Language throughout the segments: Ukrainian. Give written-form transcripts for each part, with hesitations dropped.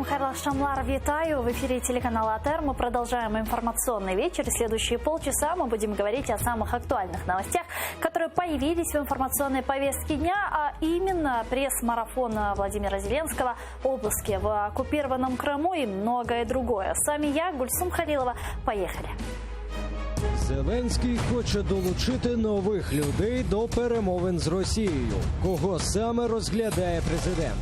Михаила Шамлар, витаю. В эфире телеканала АТР. Мы продолжаем информационный вечер. Следующие полчаса мы будем говорить о самых актуальных новостях, которые появились в информационной повестке дня, а именно пресс-марафон Владимира Зеленского, обыски в оккупированном Крыму и многое другое. С вами я, Гульсум Халилова. Поехали. Зеленський хоче долучити нових людей до перемовин з Росією. Кого саме розглядає президент?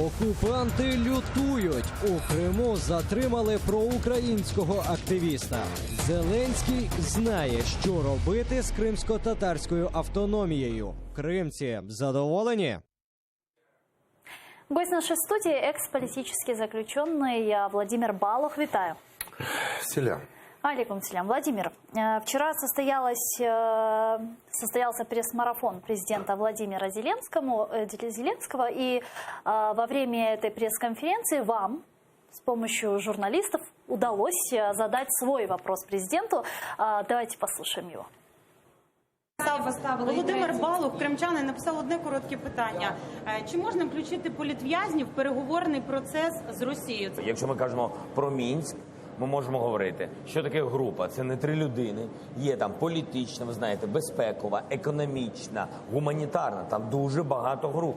Окупанти лютують. У Криму затримали проукраїнського активіста. Зеленський знає, що робити з кримсько-татарською автономією. Кримці задоволені? Гость нашей студии – экс-политический заключенный Владимир Балух. Витаю. Селям. Алейкум селям. Владимир, вчера состоялся пресс-марафон президента Владимира Зеленского, и во время этой пресс-конференции вам с помощью журналистов удалось задать свой вопрос президенту. Давайте послушаем его. Володимир Балух, кримчанин, написав одне коротке питання. Чи можна включити політв'язнів в переговорний процес з Росією? Якщо ми кажемо про Мінськ, ми можемо говорити, що таке група. Це не 3 людини. Є там політична, ви знаєте, безпекова, економічна, гуманітарна. Там дуже багато груп.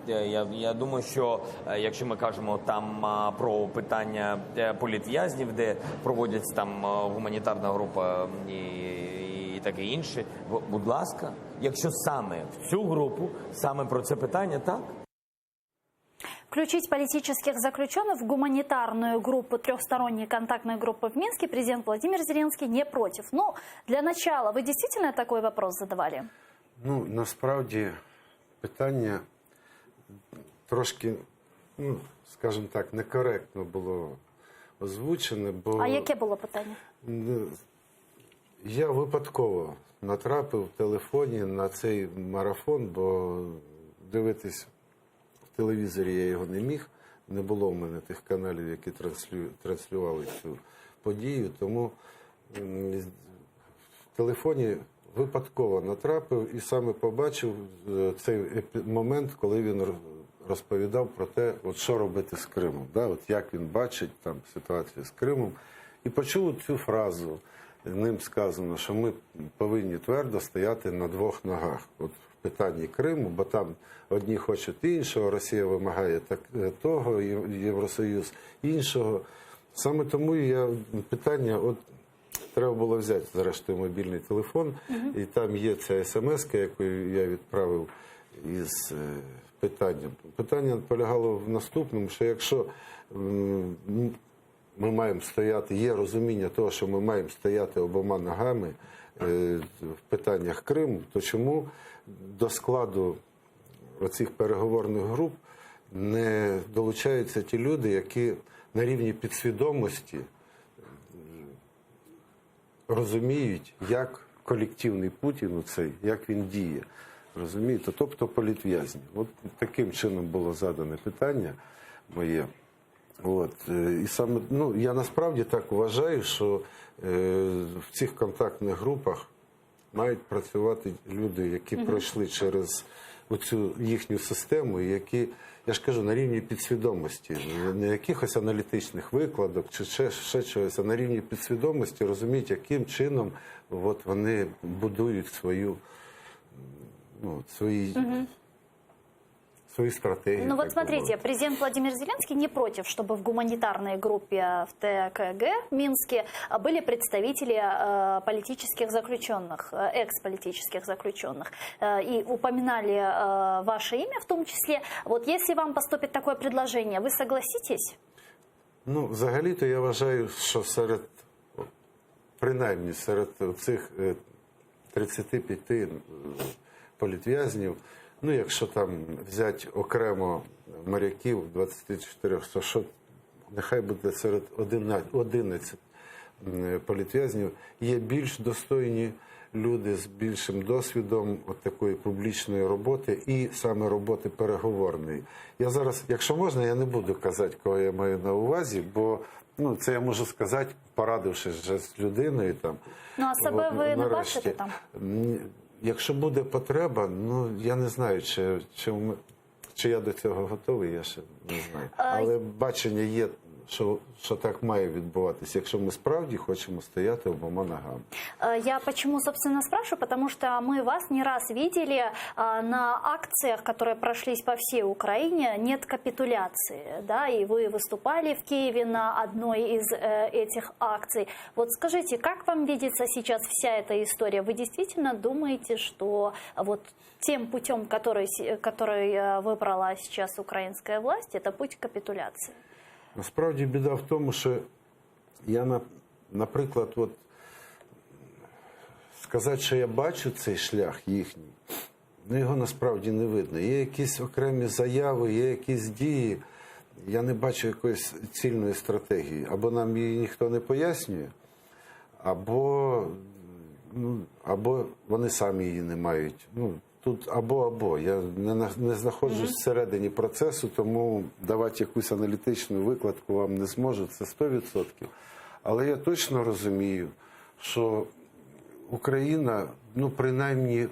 Я думаю, що якщо ми кажемо там про питання політв'язнів, де проводяться там гуманітарна група і таке інше, будь ласка, якщо саме в цю групу, саме про це питання, так? Включить политических заключенных в гуманитарную группу, трехсторонней контактной группы в Минске президент Владимир Зеленский не против. Ну, для начала, вы действительно такой вопрос задавали? Ну, насправді, питання трошки, скажімо так, некоректно було озвучене, бо... А яке було питання? Я випадково натрапив в телефоні на цей марафон, бо дивитись в телевізорі я його не міг. Не було в мене тих каналів, які транслювали цю подію, тому в телефоні випадково натрапив і саме побачив цей момент, коли він розповідав про те, от що робити з Кримом, да? От як він бачить там ситуацію з Кримом. І почув цю фразу, ним сказано, що ми повинні твердо стояти на 2 ногах. От в питанні Криму, бо там одні хочуть іншого, Росія вимагає того, Євросоюз іншого. Саме тому питання, от треба було взяти, зрештою, мобільний телефон, і там є ця смс-ка, яку я відправив із питанням. Питання полягало в наступному, що якщо ми маємо стояти, є розуміння того, що ми маємо стояти обома ногами в питаннях Криму, то чому до складу оцих переговорних груп не долучаються ті люди, які на рівні підсвідомості розуміють, як колективний Путін цей, як він діє. Розумієте? Тобто політв'язні. От таким чином було задане питання моє. От. І саме, я насправді так вважаю, що в цих контактних групах мають працювати люди, які пройшли через оцю їхню систему, які, я ж кажу, на рівні підсвідомості, не якихось аналітичних викладок чи ще чогось, а на рівні підсвідомості розуміють, яким чином от вони будують свою стратегию. Ну вот смотрите, президент Владимир Зеленский не против, чтобы в гуманитарной группе в ТКГ в Минске были представители политических заключенных, экс-политических заключенных. И упоминали ваше имя в том числе. Вот если вам поступит такое предложение, вы согласитесь? Ну, взагалі-то я вважаю, що принаймні серед цих 35 політв'язнів, якщо там взяти окремо моряків 24, то що нехай буде серед 11 політв'язнів, є більш достойні люди з більшим досвідом такої публічної роботи і саме роботи переговорної. Я зараз, якщо можна, я не буду казати, кого я маю на увазі, бо це я можу сказати, порадившись вже з людиною. Там, а себе ви не бачите там? Якщо буде потреба, я не знаю, Чи я до цього готовий, я ще не знаю. Але бачення є, що так має відбуватися, якщо ми справді хочемо стояти обома ногами. Я почему, собственно, спрашиваю, потому что мы вас не раз видели на акциях, которые прошлись по всей Украине, нет капитуляции, да, и вы выступали в Киеве на одной из этих акций. Вот скажите, как вам видится сейчас вся эта история? Вы действительно думаете, что вот тем путем, который выбрала сейчас украинская власть, это путь капитуляции? Насправді біда в тому, що я, наприклад, от сказати, що я бачу цей шлях їхній, ну його насправді не видно. Є якісь окремі заяви, є якісь дії, я не бачу якоїсь цільної стратегії. Або нам її ніхто не пояснює, або вони самі її не мають. Ну, тут або-або. Я не знаходжусь всередині процесу, тому давати якусь аналітичну викладку вам не зможу, це 100%. Але я точно розумію, що Україна, ну принаймні,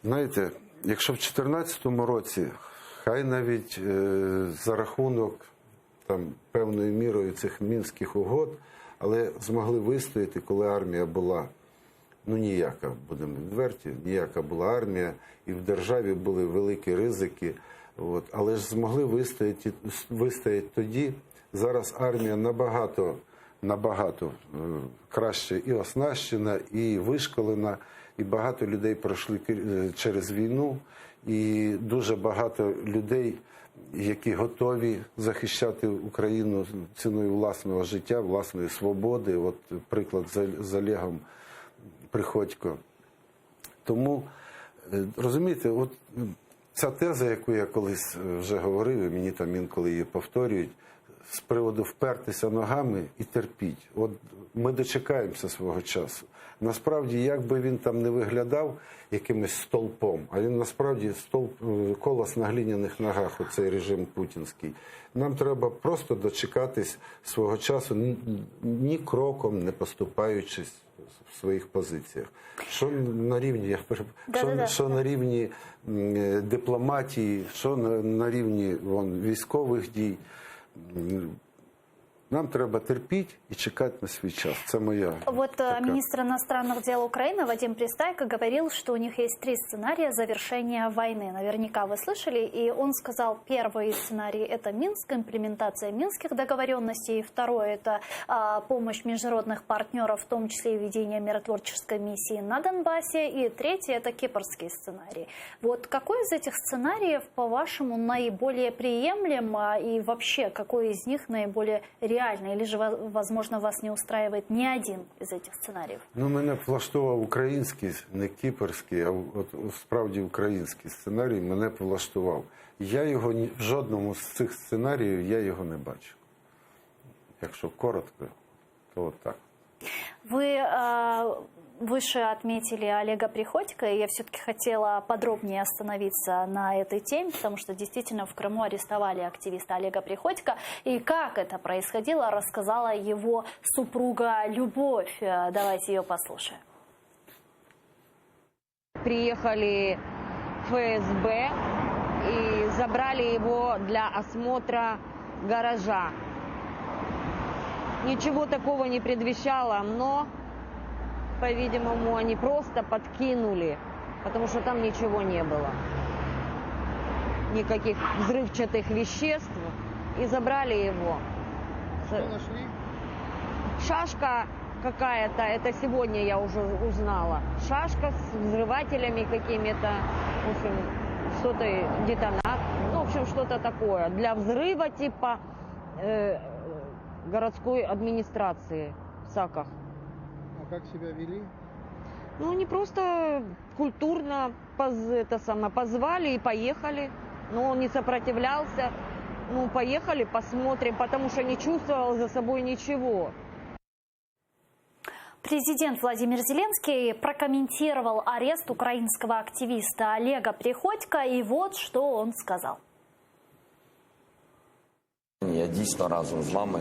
знаєте, якщо в 2014 році, хай навіть за рахунок там, певною мірою цих Мінських угод, але змогли вистояти, коли армія була ну ніяка, будемо відверті, ніяка була армія, і в державі були великі ризики. От. Але ж змогли вистояти тоді. Зараз армія набагато краще і оснащена, і вишколена, і багато людей пройшли через війну, і дуже багато людей, які готові захищати Україну ціною власного життя, власної свободи. От приклад з Олегом Приходько. Тому, розумієте, от ця теза, яку я колись вже говорив, і мені там інколи її повторюють, з приводу впертися ногами і терпіть. От ми дочекаємося свого часу. Насправді, як би він там не виглядав якимось стовпом, а він насправді колос на глиняних ногах, оцей режим путінський. Нам треба просто дочекатись свого часу, ні кроком не поступаючись в своїх позиціях. Що на рівні, що на рівні дипломатії, що на рівні військових дій. Нам треба терпеть и чекать на свой час. Это моя. Вот министр иностранных дел Украины Вадим Пристайко говорил, что у них есть 3 сценария завершения войны. Наверняка вы слышали. И он сказал, первый сценарий – это Минск, имплементация минских договоренностей. Второй – это помощь международных партнеров, в том числе и ведение миротворческой миссии на Донбассе. И третий – это кипрский сценарий. Вот какой из этих сценариев, по-вашему, наиболее приемлем? И вообще, какой из них наиболее реальный? Или же, возможно, вас не устраивает ни один из этих сценаріїв? Ну, мене влаштував український, не кіпрський, а от справді український сценарій мене влаштував. Я його, в жодному з цих сценаріїв я його не бачу. Якщо коротко, то от так. Вы выше отметили Олега Приходько, и я все-таки хотела подробнее остановиться на этой теме, потому что действительно в Крыму арестовали активиста Олега Приходько. И как это происходило, рассказала его супруга Любовь. Давайте ее послушаем. Приехали ФСБ и забрали его для осмотра гаража. Ничего такого не предвещало, но, по-видимому, они просто подкинули, потому что там ничего не было. Никаких взрывчатых веществ. И забрали его. Что нашли? Шашка какая-то, это сегодня я уже узнала. Шашка с взрывателями какими-то, в общем, что-то, детонат, ну, в общем, что-то такое. Для взрыва типа городской администрации в Саках. А как себя вели? Ну, они просто культурно позвали и поехали. Но он не сопротивлялся. Ну, поехали, посмотрим, потому что не чувствовал за собой ничего. Президент Владимир Зеленский прокомментировал арест украинского активиста Олега Приходько, и вот что он сказал. Я дійсно разом з вами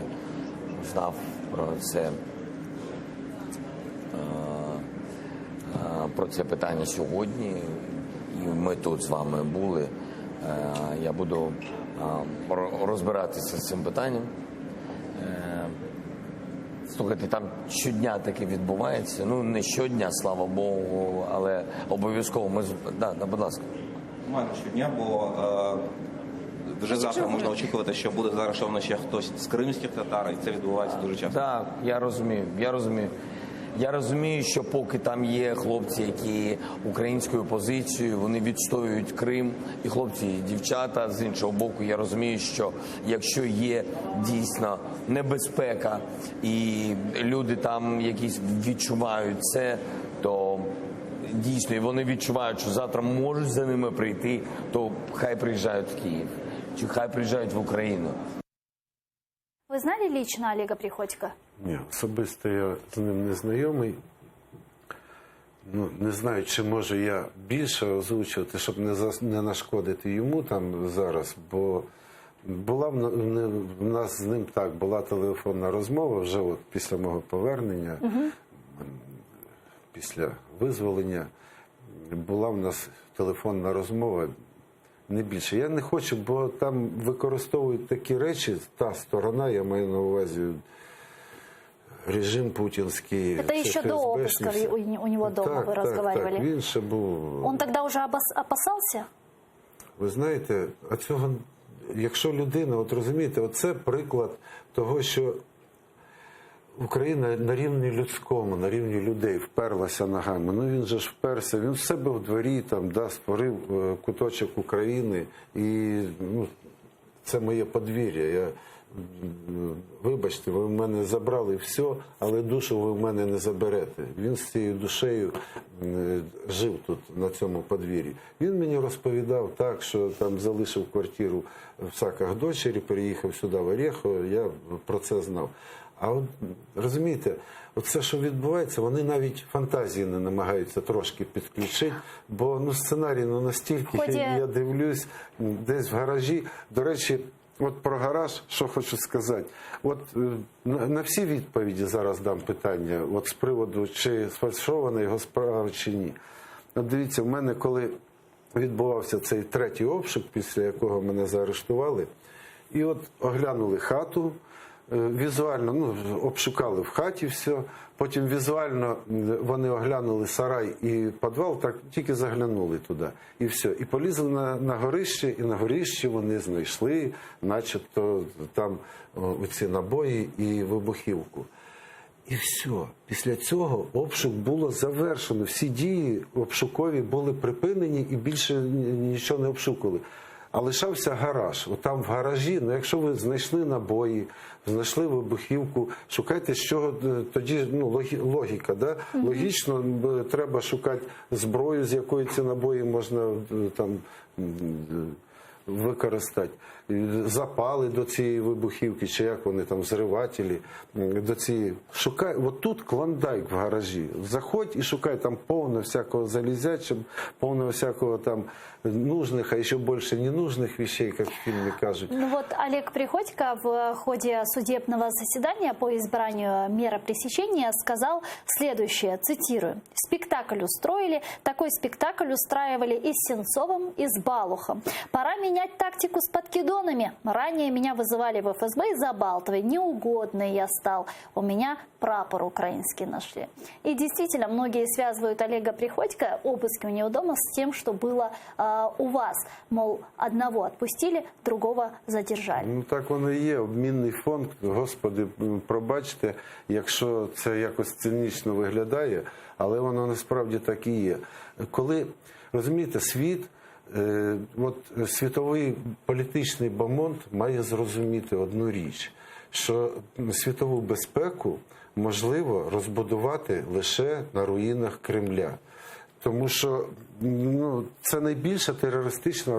знав про це питання сьогодні. І ми тут з вами були Я буду розбиратися з цим питанням. Слухайте, там щодня таке відбувається. Ну, не щодня, слава Богу, але обов'язково ми... Да, будь ласка. Нормально щодня, бо вже завтра можна очікувати, що буде заарештовано ще хтось з кримських татар, і це відбувається дуже часто. Так, я розумію, що поки там є хлопці, які українською позицією, вони відстоюють Крим, і хлопці, і дівчата, з іншого боку, я розумію, що якщо є дійсно небезпека, і люди там якісь відчувають це, то дійсно, і вони відчувають, що завтра можуть за ними прийти, то хай приїжджають в Київ, чи хай приїжджають в Україну. Вы знали лично Олега Приходько? Ні, особисто я з ним не знайомий. Ну, не знаю, чи можу я більше озвучувати, щоб не нашкодити йому там зараз, бо була в нас з ним так, була телефонна розмова вже от після мого повернення, після визволення, була в нас телефонна розмова. Не більше. Я не хочу, бо там використовують такі речі, та сторона, я маю на увазі режим путінський. Это еще до обыска у него дома вы разговаривали. Так, він ще був... Он тогда уже опасался? Ви знаєте, а цього, якщо людина, от розумієте, оце приклад того, що Україна на рівні людському, на рівні людей вперлася ногами. Ну він же ж вперся, він в себе в дворі там, да, створив куточок України. І ну, це моє подвір'я. Я, вибачте, ви в мене забрали все, але душу ви в мене не заберете. Він з цією душею жив тут, на цьому подвір'ї. Він мені розповідав так, що там залишив квартиру в Саках дочері, переїхав сюди в Орєхово, я про це знав. А от, розумієте, оце, що відбувається, вони навіть фантазії не намагаються трошки підключити, бо ну, сценарій настільки, я дивлюсь, десь в гаражі. До речі, от про гараж, що хочу сказати. От на всі відповіді зараз дам питання, от з приводу, чи сфальшована його справа, чи ні. От дивіться, в мене, коли відбувався цей третій обшук, після якого мене заарештували, і от оглянули хату, візуально, ну, обшукали в хаті все, потім візуально вони оглянули сарай і підвал, так тільки заглянули туди, і все. І полізли на горище, і на горищі вони знайшли, начебто, там оці набої і вибухівку. І все. Після цього обшук було завершено. Всі дії обшукові були припинені і більше нічого не обшукували. А лишався гараж. От там в гаражі, ну якщо ви знайшли набої, знайшли вибухівку, шукайте, з чого тоді, ну, логіка, да? Логічно, треба шукати зброю, з якої ці набої можна там використати. Запали до цієї вибухівки, чи як вони там, взривателі, до цієї. Шукай, от тут клондайк в гаражі. Заходь і шукай, там повно всякого залізячого, повно всякого там нужных, а еще больше ненужных вещей, как в фильме кажут. Ну вот Олег Приходько в ходе судебного заседания по избранию меры пресечения сказал следующее, цитирую. «Спектакль устроили, такой спектакль устраивали и с Сенцовым, и с Балухом. Пора менять тактику с подкидонами. Ранее меня вызывали в ФСБ из Забалтовой. Неугодный я стал. У меня прапор украинский нашли». И действительно, многие связывают Олега Приходько, обыски у него дома, с тем, что было у вас. Мол, одного отпустили, другого задержали. Ну так воно і є, обмінний фонд. Господи, пробачте, якщо це якось цинічно виглядає, але воно насправді так і є. Коли, розумієте, світ, от світовий політичний бомонд має зрозуміти одну річ, що світову безпеку можливо розбудувати лише на руїнах Кремля. Тому що ну, це найбільша терористична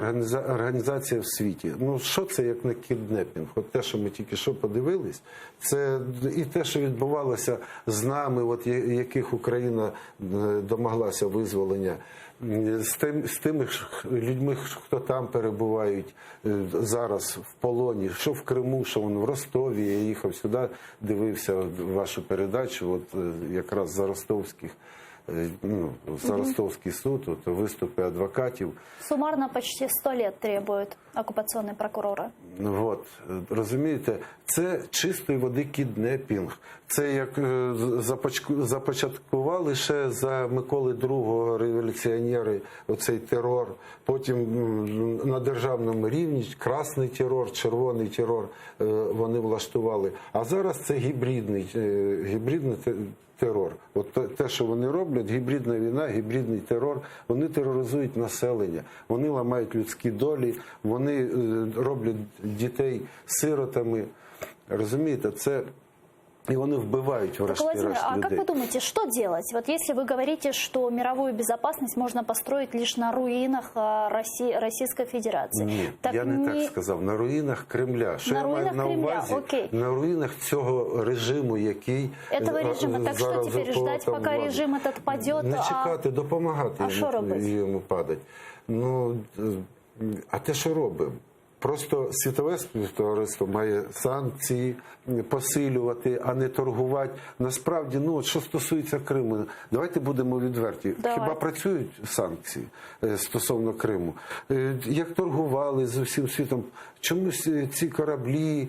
організація в світі. Ну, що це як не кіднепінг? От те, що ми тільки що подивились, це і те, що відбувалося з нами, от яких Україна домоглася визволення, з тими людьми, хто там перебувають зараз в полоні, що в Криму, що в Ростові. Я їхав сюди, дивився вашу передачу, от якраз за ростовських за Ростовський суд, от, виступи адвокатів. Суммарно почти 100 лет требуют оккупационные прокуроры. От, розумієте, це чистої води кіднепінг. Це як започаткували ще за Миколи II революціонери оцей терор. Потім на державному рівні красний терор, червоний терор вони влаштували. А зараз це гібридний терор. От те, що вони роблять, гібридна війна, гібридний терор, вони тероризують населення, вони ламають людські долі, вони роблять дітей сиротами. Розумієте, це... И они вбивают в Владимир, а как вы думаете, что делать? Вот если вы говорите, что мировую безопасность можно построить лишь на руинах Российской Федерации. Ні, так я не так сказав. На руїнах Кремля. Що я маю на увазі? Окей. На руїнах цього режиму, який Этого режима. Так що тепер ждать, поки режим этот падет? Не чекати, допомагати йому падати. Ну, а те, що робимо? Просто світове співтовариство має санкції посилювати, а не торгувати. Насправді, ну, що стосується Криму, давайте будемо відверті. Хіба працюють санкції стосовно Криму? Як торгували з усім світом? Чомусь ці кораблі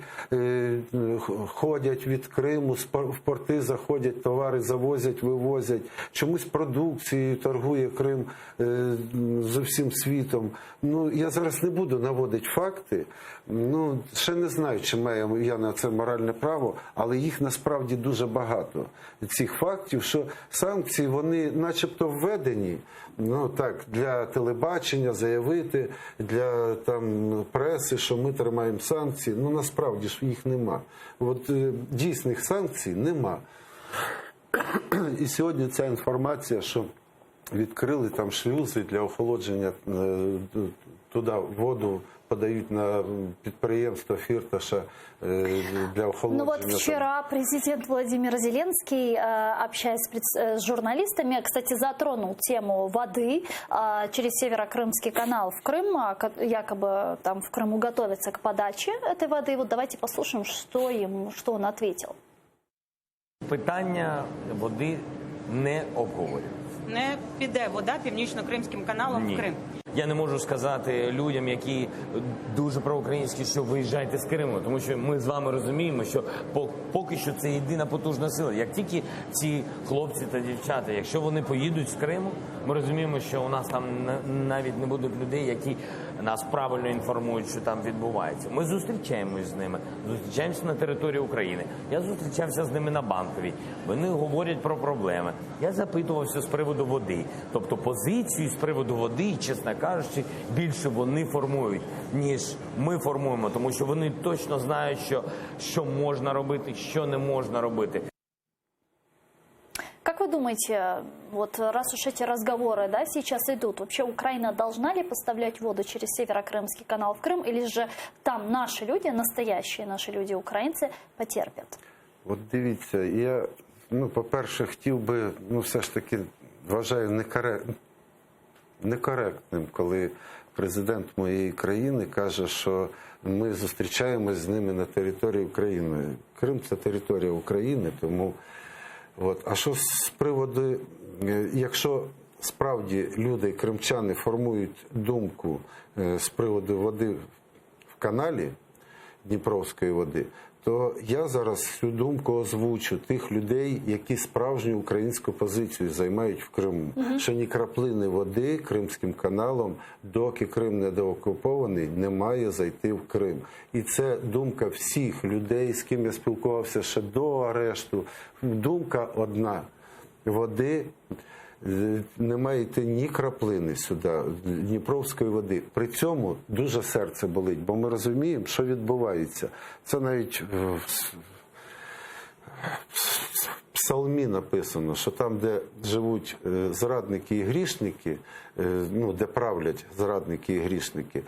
ходять від Криму, в порти заходять, товари завозять, вивозять. Чомусь продукцією торгує Крим з усім світом. Ну, я зараз не буду наводити факти. Ну, ще не знаю, чи маю я на це моральне право, але їх насправді дуже багато. Цих фактів, що санкції, вони начебто введені, ну так, для телебачення заявити, для там преси, що ми тримаємо санкції. Ну, насправді ж їх нема. От дійсних санкцій нема. І сьогодні ця інформація, що відкрили там шлюзи для охолодження, туди воду подають на підприємство Фірташа для охолодження. Ну вот вчера президент Владимир Зеленский, общаясь с журналистами, кстати, затронул тему воды через Северокрымский канал в Крым. Якобы там в Крыму готовятся к подаче этой воды. Вот давайте послушаем, что он ответил. Питання води не обговорюється. Не піде вода Північно-Кримським каналом в Крим. Я не можу сказати людям, які дуже проукраїнські, що виїжджайте з Криму, тому що ми з вами розуміємо, що поки що це єдина потужна сила. Як тільки ці хлопці та дівчата, якщо вони поїдуть з Криму, ми розуміємо, що у нас там навіть не будуть людей, які нас правильно інформують, що там відбувається. Ми зустрічаємось з ними, зустрічаємося на території України. Я зустрічався з ними на Банковій. Вони говорять про проблеми. Я запитувався з приводу води. Тобто позицію з приводу води, чесно кажучи, більше вони формують, ніж ми формуємо. Тому що вони точно знають, що можна робити, що не можна робити. Как вы думаете, вот раз уж эти разговоры, да, сейчас идут, вообще Украина должна ли поставлять воду через Северокрымский канал в Крым, или же там наши люди, настоящие наши люди, украинцы, потерпят? От дивіться, я, по-перше, хотів би, все ж таки, вважаю некоректним, коли президент моєї країни каже, що ми зустрічаємось з ними на території України. Крим – це територія України, тому... А що з приводу, якщо справді люди, кримчани, формують думку з приводу води в каналі, Дніпровської води, то я зараз цю думку озвучу тих людей, які справжню українську позицію займають в Криму. Що ні краплини води Кримським каналом, доки Крим не деокупований, не має зайти в Крим. І це думка всіх людей, з ким я спілкувався ще до арешту. Думка одна. Води не має йти ні краплини сюди, Дніпровської води. При цьому дуже серце болить, бо ми розуміємо, що відбувається. Це навіть в псалмі написано, що там, де живуть зрадники і грішники, де правлять зрадники і грішники,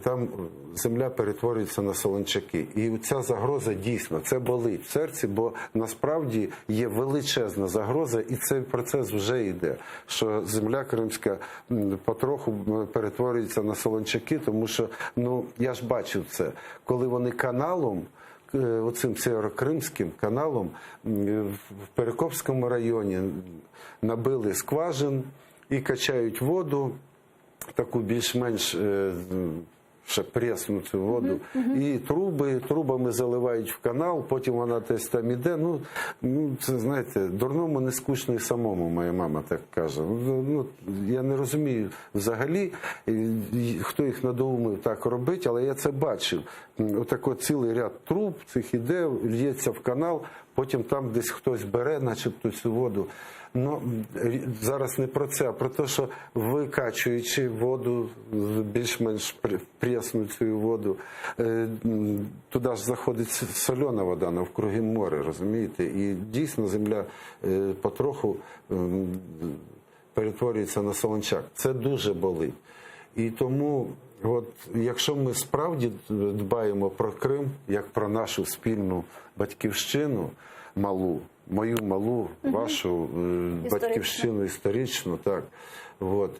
там земля перетворюється на солончаки. І ця загроза дійсно, це болить в серці, бо насправді є величезна загроза, і цей процес вже йде, що земля кримська потроху перетворюється на солончаки, тому що, я ж бачив це, коли вони каналом оцим Сєвєрокримським каналом в Перекопському районі набили скважин і качають воду, таку більш-менш ще пресну цю воду, і трубами заливають в канал, потім вона десь там іде. Ну, це, знаєте, дурному не скучно і самому, моя мама так каже. Ну, я не розумію взагалі, хто їх надоумив так робити, але я це бачив. Отако цілий ряд труб цих іде, лється в канал, потім там десь хтось бере, начебто, цю воду. Ну, зараз не про це, а про те, що викачуючи воду, більш-менш пресну цю воду, туди ж заходить солена вода навкруги моря, розумієте? І дійсно земля потроху перетворюється на солончак. Це дуже болить. І тому, от, якщо ми справді дбаємо про Крим, як про нашу спільну батьківщину, мою малу, вашу батьківщину історичну, так, от,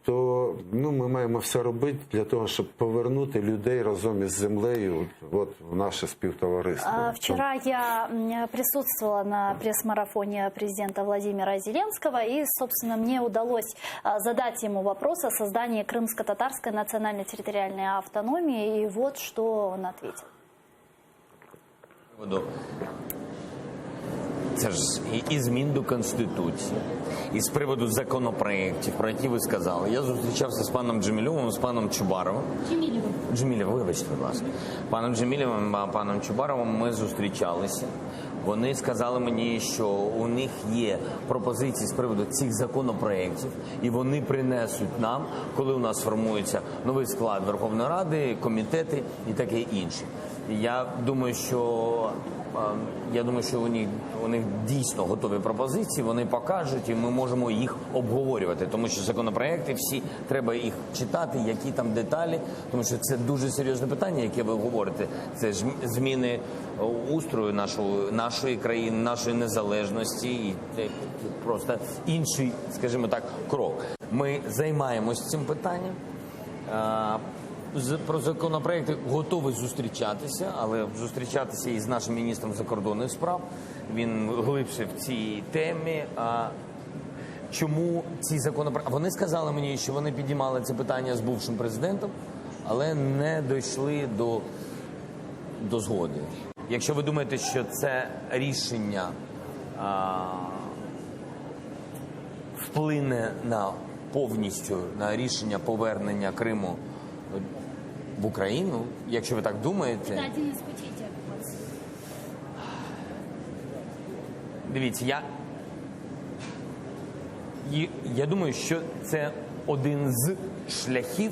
то ми маємо все робити для того, щоб повернути людей разом із землею от, в наше співтовариство. Вчера я присутствовала на пресс-марафоне президента Владимира Зеленского, и, собственно, мне удалось задать ему вопрос о создании крымско-татарской национально-территориальной автономии, и вот что он ответил. Це ж і змін до Конституції, і з приводу законопроєктів, про які ви сказали. Я зустрічався з паном Джемілєвим, з паном Чубаровим. Джемілєв, вибачте, будь ласка. Паном Джемілєвим, паном Чубаровим ми зустрічалися. Вони сказали мені, що у них є пропозиції з приводу цих законопроєктів, і вони принесуть нам, коли у нас формується новий склад Верховної Ради, комітети і таке інше. Я думаю, що у них дійсно готові пропозиції, вони покажуть, і ми можемо їх обговорювати, тому що законопроекти всі, треба їх читати, які там деталі, тому що це дуже серйозне питання, яке ви говорите. Це ж зміни устрою нашої країни, нашої незалежності, і це просто інший, скажімо так, крок. Ми займаємось цим питанням. Про законопроекти готові зустрічатися, але зустрічатися із нашим міністром закордонних справ. Він глибше в цій темі. Чому ці законопроекти? Вони сказали мені, що вони піднімали це питання з бувшим президентом, але не дійшли до згоди. Якщо ви думаєте, що це рішення вплине повністю на рішення повернення Криму в Україну, якщо ви так думаєте. Дивіться, я думаю, що це один з шляхів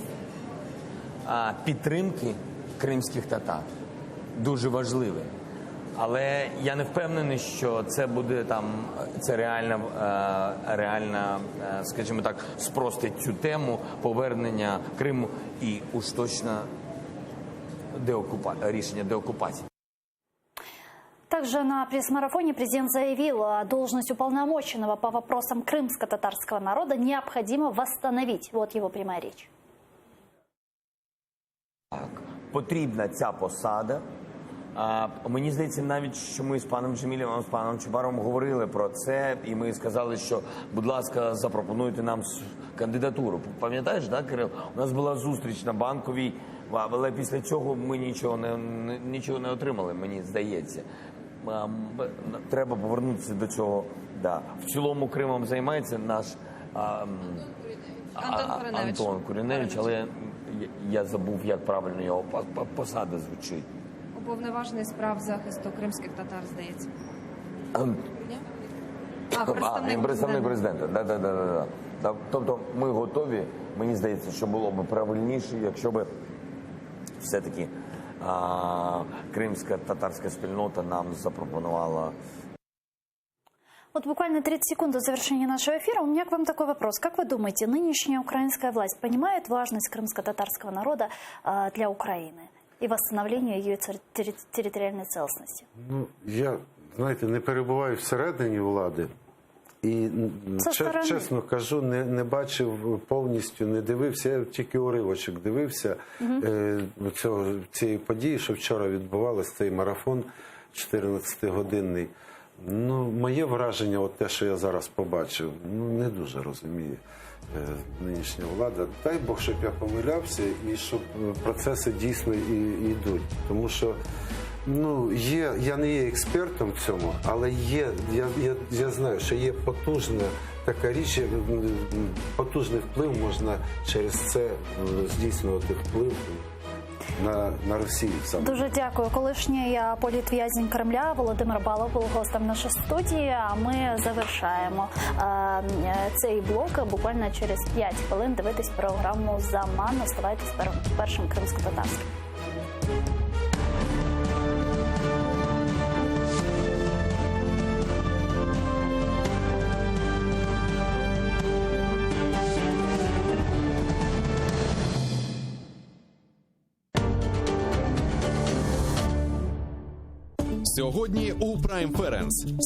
підтримки кримських татар. Дуже важливий. Але я не впевнений, що це буде це реально, скажімо так, спростить цю тему повернення Криму і уж точно рішення деокупації. Также на пресс-марафоне президент заявил, должность уполномоченного по вопросам крымско-татарского народа необходимо восстановить. Вот его прямая речь. Так, потрібна ця посада. Мені здається, навіть, що ми з паном Джемілєвим, з паном Чубаровим говорили про це, і ми сказали, що, будь ласка, запропонуйте нам кандидатуру. Пам'ятаєш, так, Кирил? У нас була зустріч на Банковій, але після цього ми нічого не отримали, мені здається. Треба повернутися до цього. Да. В цілому Кримом займається наш Антон Куріневич, але я забув, як правильно його посада звучить. Уповноважений з прав захисту кримських татар, здається. Представник президента. Да. Тобто ми готові, мені здається, що було б правильніше, якщо б все-таки кримська татарська спільнота нам запропонувала. Вот буквально 30 секунд до завершения нашего эфира. У меня к вам такой вопрос. Как вы думаете, нынешняя украинская власть понимает важность крымско-татарского народа для Украины и восстановления ее территориальной целостности? Я, знаєте, не перебуваю всередині влади, І Со сторони. чесно кажу, не бачив повністю, не дивився, я тільки уривочок дивився цієї події, що вчора відбувалося, цей марафон 14-годинний. Ну, моє враження, от те, що я зараз побачив, не дуже розуміє нинішня влада. Дай Бог, щоб я помилявся і щоб процеси дійсно і йдуть. Тому що я не є експертом в цьому, але я знаю, що є потужна така річ, потужний вплив можна через це здійснювати вплив на Росію. Саме. Дуже дякую. Колишній політв'язень Кремля Володимир Балов був гостем нашої студії. А ми завершаємо цей блок буквально через 5 хвилин. Дивитись програму «Заман». Оставайтесь першим кримськотатарським. Сьогодні у Prime Ference.